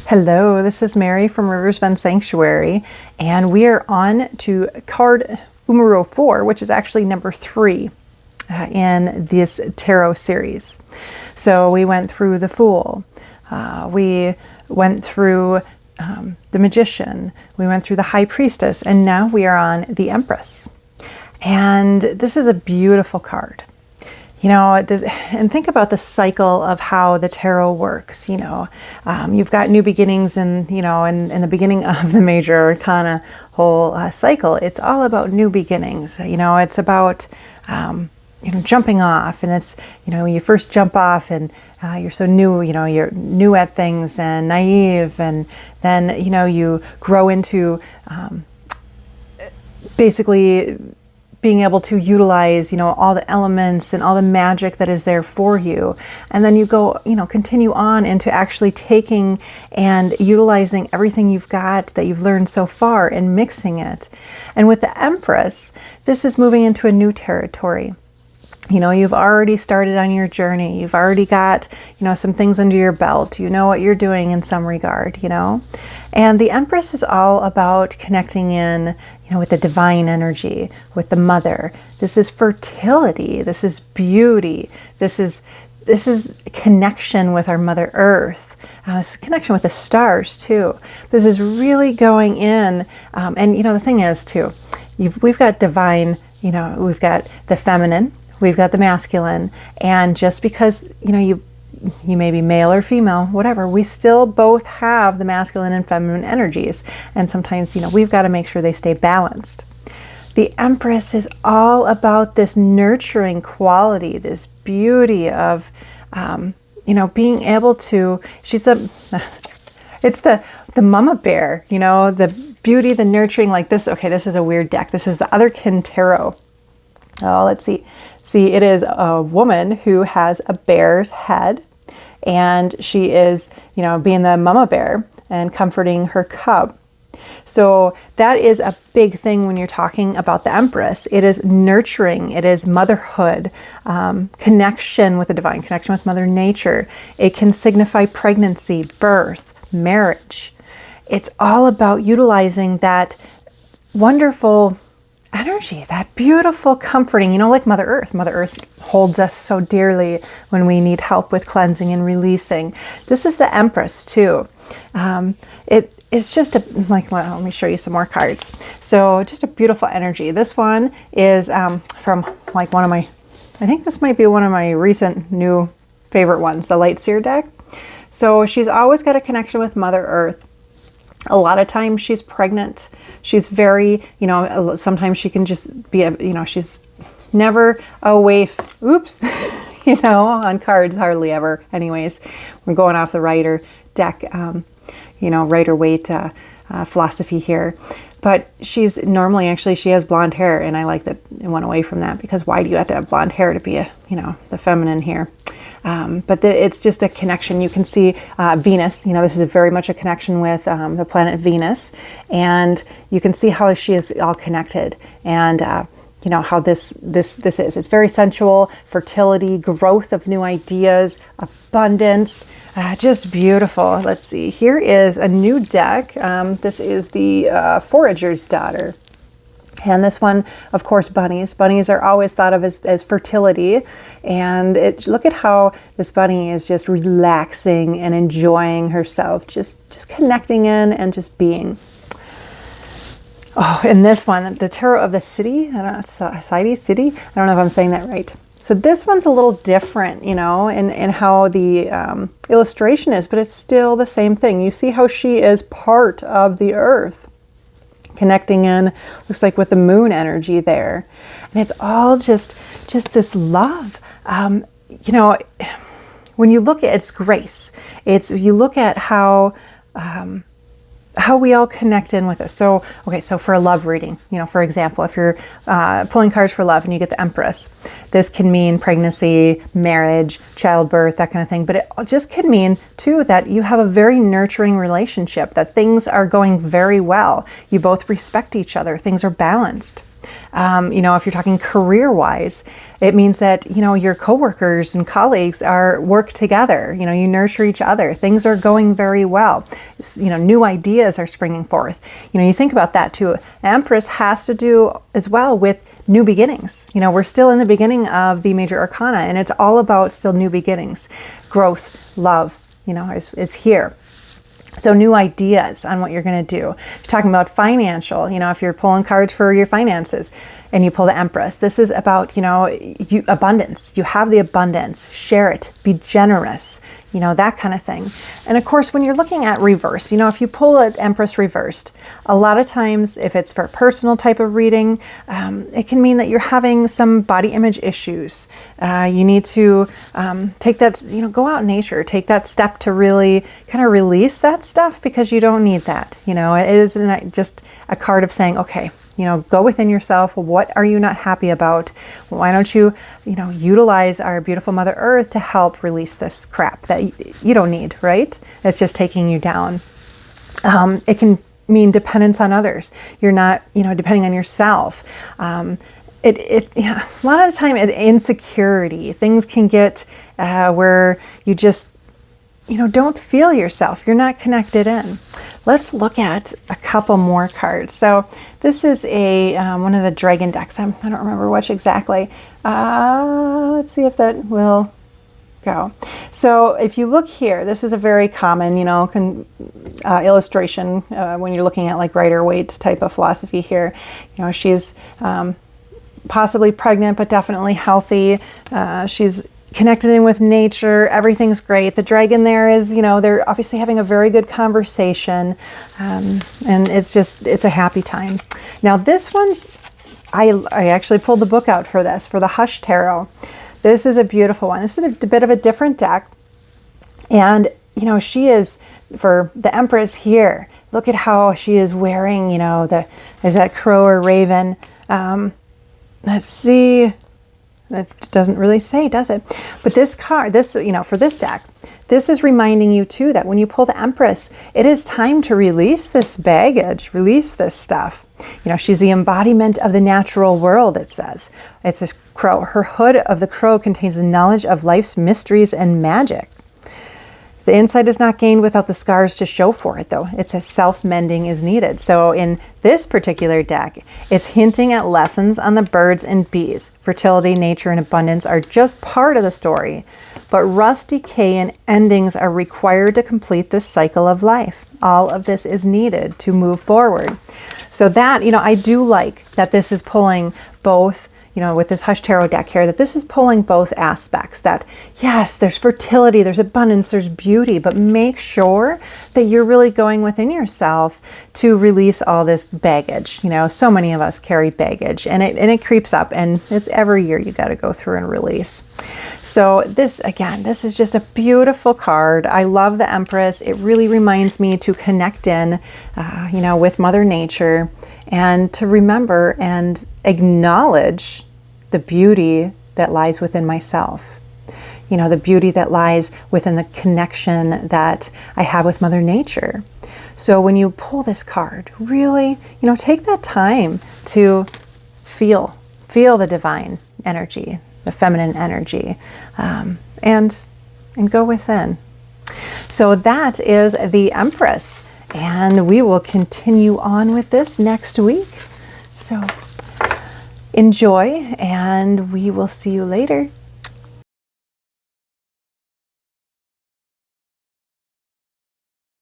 Hello, this is Mary from Riversbend Sanctuary, and we are on to card numero 4, which is actually number 3 in this tarot series. So we went through the Fool, we went through the Magician, we went through the High Priestess, and now we are on the Empress. And this is a beautiful card. You know, and think about the cycle of how the tarot works. You know, you've got new beginnings, and you know, in the beginning of the major arcana whole cycle, it's all about new beginnings. You know, it's about you know, jumping off, and it's, you know, you first jump off, and you're so new. You know, you're new at things and naive, and then you know you grow into basically being able to utilize, you know, all the elements and all the magic that is there for you. And then you go, you know, continue on into actually taking and utilizing everything you've got that you've learned so far and mixing it. And with the Empress, this is moving into a new territory. You know, you've already started on your journey. You've already got, you know, some things under your belt. You know what you're doing in some regard, you know. And the Empress is all about connecting in, you know, with the divine energy, with the mother. This is fertility. This is beauty. This is connection with our Mother Earth. It's a connection with the stars too. This is really going in, and you know, the thing is too, we've got divine. You know, we've got the feminine. We've got the masculine, and just because, you know, you may be male or female, whatever, we still both have the masculine and feminine energies, and sometimes, you know, we've got to make sure they stay balanced. The Empress is all about this nurturing quality, this beauty of, you know, being able to, it's the mama bear, you know, the beauty, the nurturing, like this. Okay, this is a weird deck. This is the Otherkin Tarot. Oh, let's see. See, it is a woman who has a bear's head, and she is, you know, being the mama bear and comforting her cub. So that is a big thing when you're talking about the Empress. It is nurturing. It is motherhood, connection with the divine, connection with Mother Nature. It can signify pregnancy, birth, marriage. It's all about utilizing that wonderful energy, that beautiful comforting, you know, like Mother Earth. Mother Earth holds us so dearly when we need help with cleansing and releasing. This is the Empress too. It's just well, let me show you some more cards. So just a beautiful energy. This one is from like one of my, I think this might be one of my recent new favorite ones, the Light Seer deck. So she's always got a connection with Mother Earth. A lot of times she's pregnant. She's very, you know, sometimes she can just be, you know, she's never a waif. Oops, you know, on cards, hardly ever. Anyways, we're going off the Rider deck, you know, Rider-Waite philosophy here. But she's normally, actually, she has blonde hair, and I like that it went away from that, because why do you have to have blonde hair to be a, you know, the feminine here? But it's just a connection. You can see Venus, you know, this is very much a connection with the planet Venus, and you can see how she is all connected, and you know, how this is. It's very sensual, fertility, growth of new ideas, abundance, just beautiful. Let's see, here is a new deck. This is the Forager's Daughter. And this one, of course, bunnies. Bunnies are always thought of as fertility. And look at how this bunny is just relaxing and enjoying herself, just connecting in and just being. Oh, and this one, the Tarot of the City. I don't know, City. I don't know if I'm saying that right. So this one's a little different, you know, in how the illustration is, but it's still the same thing. You see how she is part of the earth, connecting in, looks like with the moon energy there. And it's all just this love. You know, when you look at its grace, you look at how how we all connect in with this. So, okay, so for a love reading, for example, if you're pulling cards for love and you get the Empress, this can mean pregnancy, marriage, childbirth, that kind of thing. But it just could mean, too, that you have a very nurturing relationship, that things are going very well. You both respect each other. Things are balanced. If you're talking career-wise, it means that, your coworkers and colleagues work together. You nurture each other. Things are going very well. New ideas are springing forth. You think about that too. Empress has to do as well with new beginnings. We're still in the beginning of the major arcana, and it's all about still new beginnings. Growth, love, is here. So new ideas on what you're going to do. If you're talking about financial, if you're pulling cards for your finances and you pull the Empress, this is about, abundance. You have the abundance, share it, be generous, that kind of thing. And of course, when you're looking at reverse, if you pull an Empress reversed, a lot of times, if it's for a personal type of reading, it can mean that you're having some body image issues. You need to take that, go out in nature, take that step to really kind of release that stuff, because you don't need that. It isn't just a card of saying, okay, go within yourself. What are you not happy about? Why don't you, utilize our beautiful Mother Earth to help release this crap that you don't need, right? It's just taking you down. It can mean dependence on others. You're not, depending on yourself. A lot of the time, insecurity, things can get where you just, don't feel yourself. You're not connected in. Let's look at a couple more cards. So this is one of the dragon decks. I don't remember which exactly. Let's see if that will go. So if you look here, this is a very common, illustration when you're looking at like Rider-Waite type of philosophy here. She's possibly pregnant, but definitely healthy. She's connected in with nature. Everything's great. The dragon there is, they're obviously having a very good conversation. And it's a happy time. Now this one's, I actually pulled the book out for this, for the Hush Tarot. This is a beautiful one. This is a bit of a different deck. And, she is, for the Empress here, look at how she is wearing, is that crow or raven? Let's see. That doesn't really say, does it? But this card, for this deck, this is reminding you too that when you pull the Empress, it is time to release this baggage, release this stuff. She's the embodiment of the natural world, it says. It's a crow. Her hood of the crow contains the knowledge of life's mysteries and magic. The insight is not gained without the scars to show for it, though. It says self-mending is needed. So in this particular deck, it's hinting at lessons on the birds and bees. Fertility, nature, and abundance are just part of the story. But rust, decay, and endings are required to complete this cycle of life. All of this is needed to move forward. So that, I do like that this is pulling both, with this Hush Tarot deck here, that this is pulling both aspects. That, yes, there's fertility, there's abundance, there's beauty, but make sure that you're really going within yourself to release all this baggage. So many of us carry baggage, and it creeps up, and it's every year you got to go through and release. So this is just a beautiful card. I love the Empress. It really reminds me to connect in, with Mother Nature, and to remember and acknowledge the beauty that lies within myself. The beauty that lies within the connection that I have with Mother Nature. So when you pull this card, really, take that time to feel the divine energy, the feminine energy, and go within. So that is the Empress. And we will continue on with this next week. So enjoy, and we will see you later.